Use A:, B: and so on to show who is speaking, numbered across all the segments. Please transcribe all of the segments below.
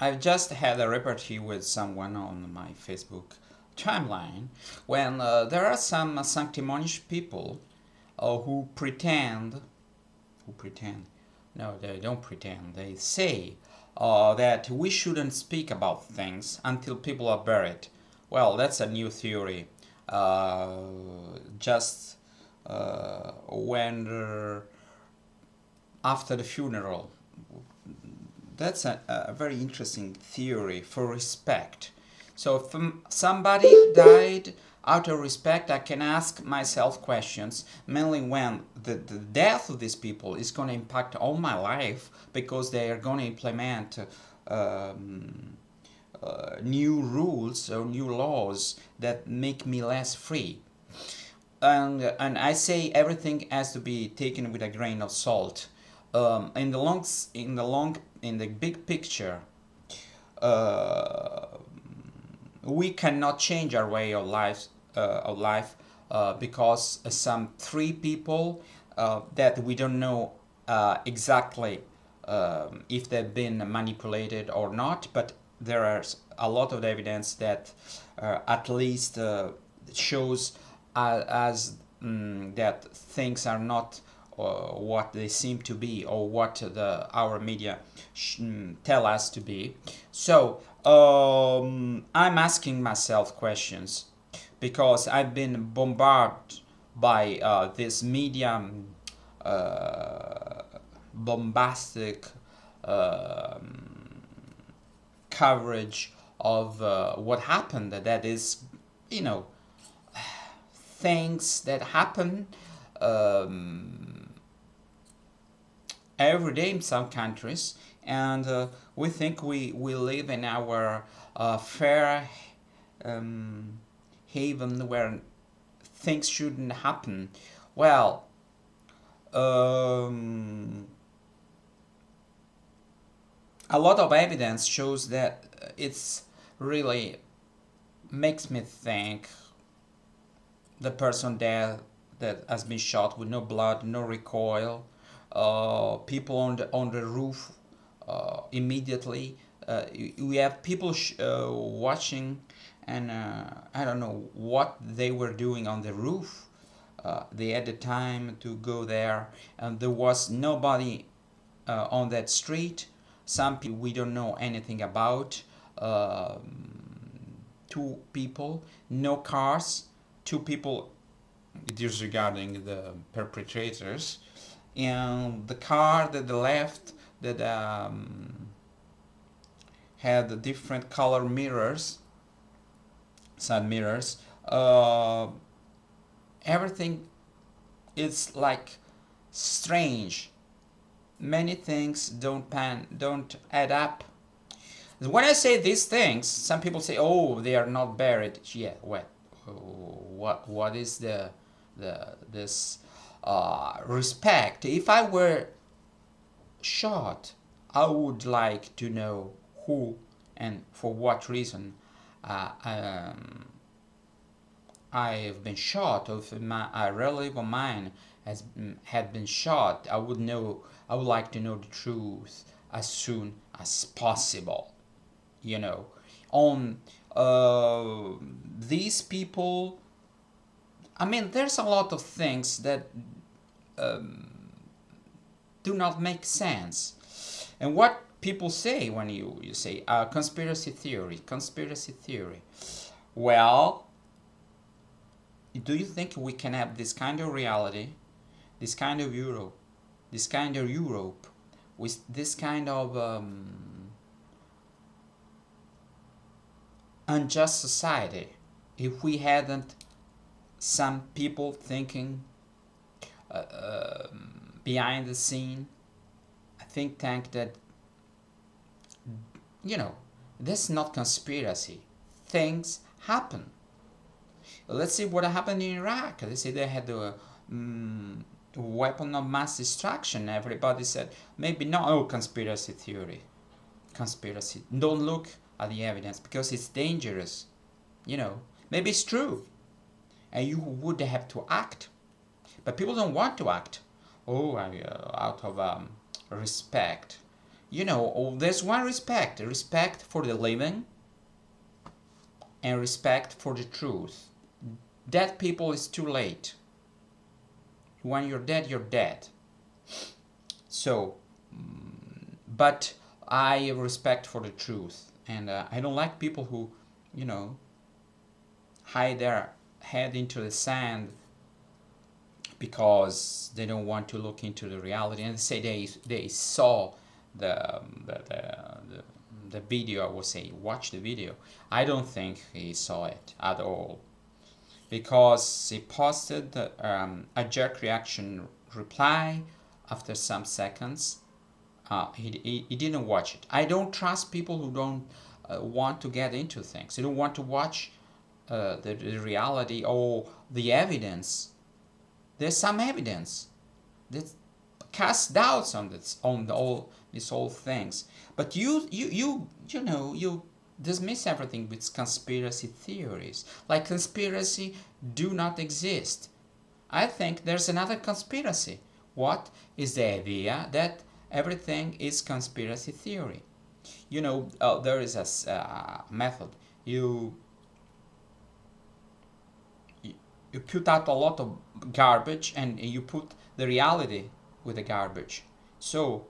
A: I've just had a repartee with someone on my Facebook timeline when there are some sanctimonious people who pretend, no, they don't pretend, they say that we shouldn't speak about things until people are buried. Well, that's a new theory. Just when after the funeral. That's a very interesting theory for respect. So if somebody died out of respect, I can ask myself questions, mainly when the death of these people is going to impact all my life because they are going to implement new rules or new laws that make me less free. And I say everything has to be taken with a grain of salt. In the big picture, uh, we cannot change our way of life because some three people that we don't know exactly if they've been manipulated or not, but there is a lot of evidence that at least shows as that things are not what they seem to be or what our media tell us to be. So I'm asking myself questions because I've been bombarded by this media uh, bombastic coverage of what happened. That is, you know, things that happen every day in some countries, and we think we live in our fair um, haven where things shouldn't happen. Well, um, a lot of evidence shows that it's really makes me think the person there that has been shot with no blood, no recoil, people on the roof immediately. We have people watching, and I don't know what they were doing on the roof. They had the time to go there, and there was nobody on that street. Some people we don't know anything about. Two people, no cars, two people disregarding the perpetrators, and the car that they left that had different color mirrors, side mirrors. Everything is like strange. Many things don't add up. When I say these things, some people say, "Oh, they are not buried." Yeah, what is the this respect? If I were shot, I would like to know who and for what reason uh, um, I have been shot, or if a relative of mine had been shot. I would know. I would like to know the truth as soon as possible. You know, on these people. I mean, there's a lot of things that do not make sense. And what people say when you say conspiracy theory. Well, do you think we can have this kind of reality, this kind of Europe, with this kind of unjust society if we hadn't some people thinking behind the scene, a think tank that, you know, this is not conspiracy. Things happen. Let's see what happened in Iraq. They say they had a weapon of mass destruction. Everybody said maybe not. Oh, conspiracy theory, conspiracy. Don't look at the evidence because it's dangerous. You know, maybe it's true, and you would have to act, but people don't want to act. Oh, out of respect, there's one respect for the living and respect for the truth. Dead people is too late. When you're dead. So, but I have respect for the truth, and I don't like people who, you know, hide their head into the sand because they don't want to look into the reality, and they say they saw the the video. I would say watch the video. I don't think he saw it at all, because he posted a jerk reaction reply after some seconds. He didn't watch it. I don't trust people who don't want to get into things. They don't want to watch the reality or the evidence. There's some evidence that casts doubts on these whole things. But you dismiss everything with conspiracy theories. Like conspiracy do not exist. I think there's another conspiracy. What is the idea that everything is conspiracy theory? There is a method. You you put out a lot of garbage and you put the reality with the garbage. So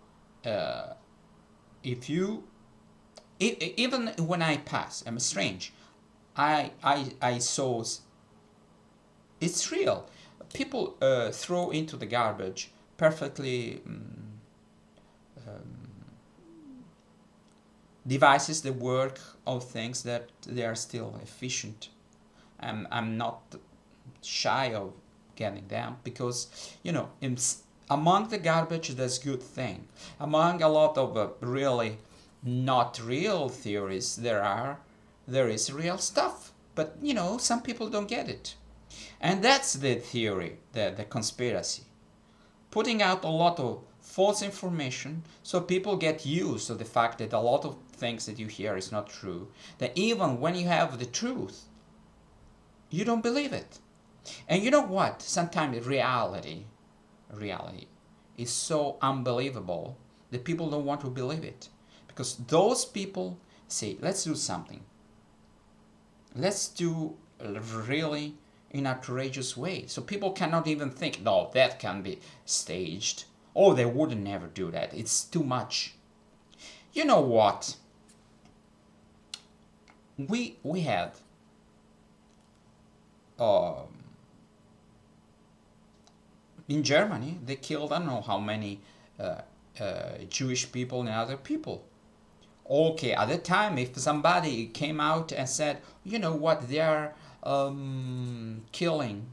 A: uh, if you even when I pass, I'm strange. I saw it's real. People throw into the garbage perfectly devices that work of things that they are still efficient. I'm not shy of getting them because among the garbage there's good thing. Among a lot of really not real theories there is real stuff, but some people don't get it. And that's the theory, the conspiracy, putting out a lot of false information so people get used to the fact that a lot of things that you hear is not true, that even when you have the truth you don't believe it. And you know what? Sometimes reality is so unbelievable that people don't want to believe it. Because those people say, let's do something. Let's do really in a courageous way. So people cannot even think, no, that can be staged. Oh, they would never do that. It's too much. You know what? We had in Germany, they killed I don't know how many Jewish people and other people. Okay, at the time, if somebody came out and said, you know what, they are killing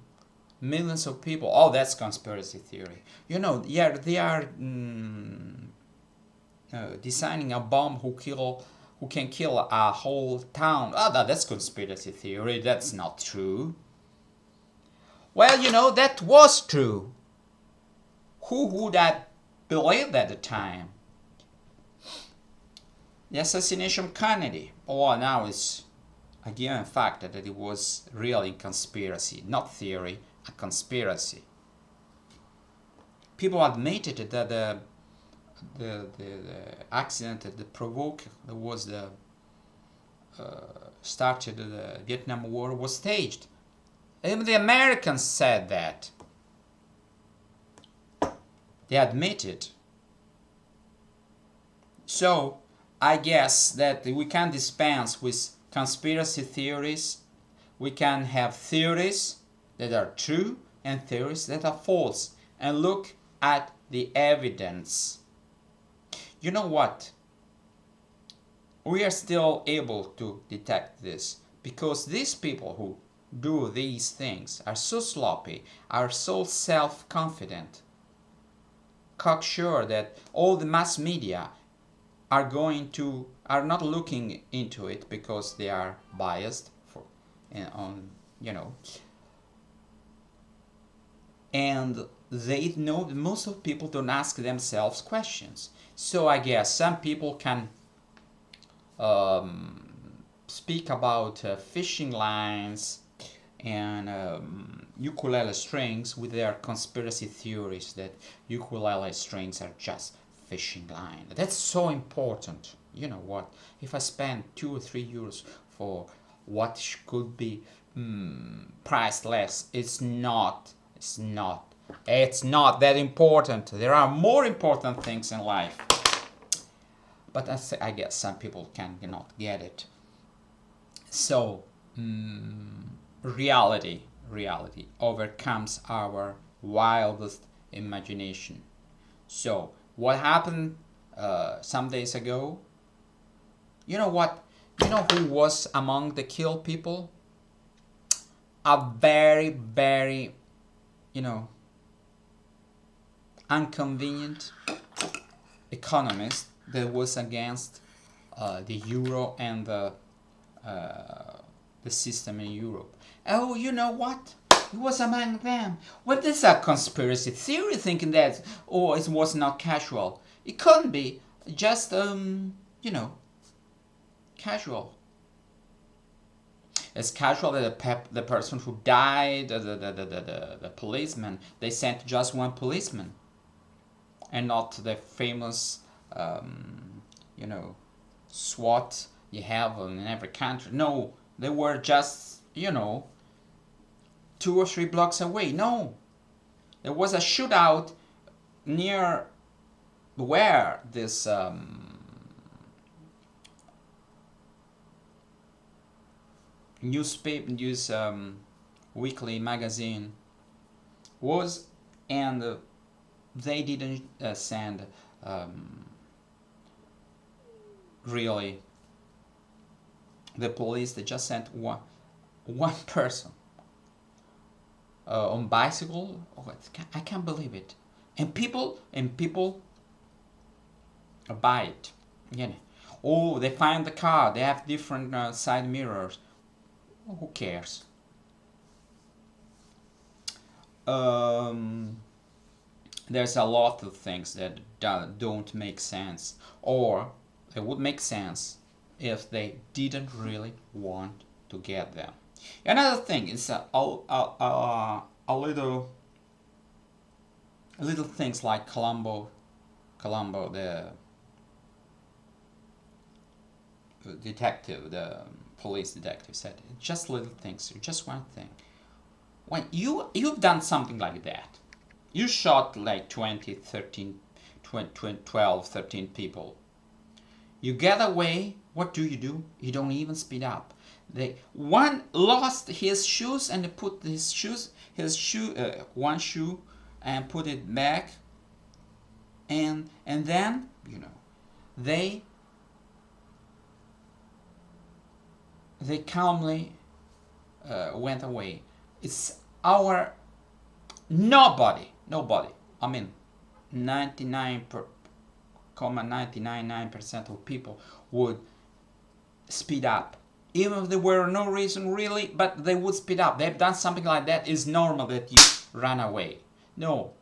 A: millions of people, oh, that's conspiracy theory. Yeah, they are designing a bomb who can kill a whole town. Oh, that's conspiracy theory. That's not true. Well, that was true. Who would have believed at the time? The assassination of Kennedy. Oh, now it's a given fact that it was really conspiracy, not theory, a conspiracy. People admitted that the accident that provoked was the started the Vietnam War was staged. Even the Americans said that. They admit it. So I guess that we can dispense with conspiracy theories. We can have theories that are true and theories that are false, and look at the evidence. You know what? We are still able to detect this because these people who do these things are so sloppy, are so self-confident, cocksure that all the mass media are not looking into it because they are biased and they know that most of people don't ask themselves questions. So I guess some people can speak about fishing lines and ukulele strings with their conspiracy theories that ukulele strings are just fishing line. That's so important. You know what? If I spend 2 or 3 euros for what could be priceless, it's not. It's not. It's not that important. There are more important things in life. But I guess some people cannot get it. So reality overcomes our wildest imagination. So what happened some days ago? You know what? You know who was among the killed people? A very, very, inconvenient economist that was against the euro and the system in Europe. Oh, you know what? He was among them. What is a conspiracy theory thinking that, it was not casual? It couldn't be. Just, casual. It's casual that the person who died, the policeman, they sent just one policeman. And not the famous, SWAT you have in every country. No, they were just, 2 or 3 blocks away. No, there was a shootout near where this weekly magazine was, and they didn't send really the police. They just sent one person on bicycle. I can't believe it. And people buy it. Oh, they find the car. They have different side mirrors. Who cares? There's a lot of things that don't make sense, or it would make sense if they didn't really want to get them. Another thing is a little things like Colombo, the detective, the police detective said, just little things, just one thing. When you've done something like that, you shot like 12, 13 people. You get away, what do? You don't even speed up. One lost his shoes and put one shoe and put it back, and then they calmly went away. It's our nobody. I mean, 99.999% of people would speed up, even if there were no reason really, but they would speed up. They've done something like that. It's normal that you run away. No,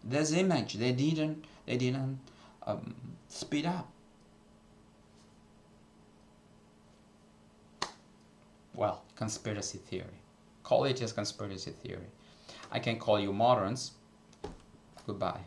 A: this image, they didn't speed up. Well, conspiracy theory. Call it just conspiracy theory. I can call you moderns. Goodbye.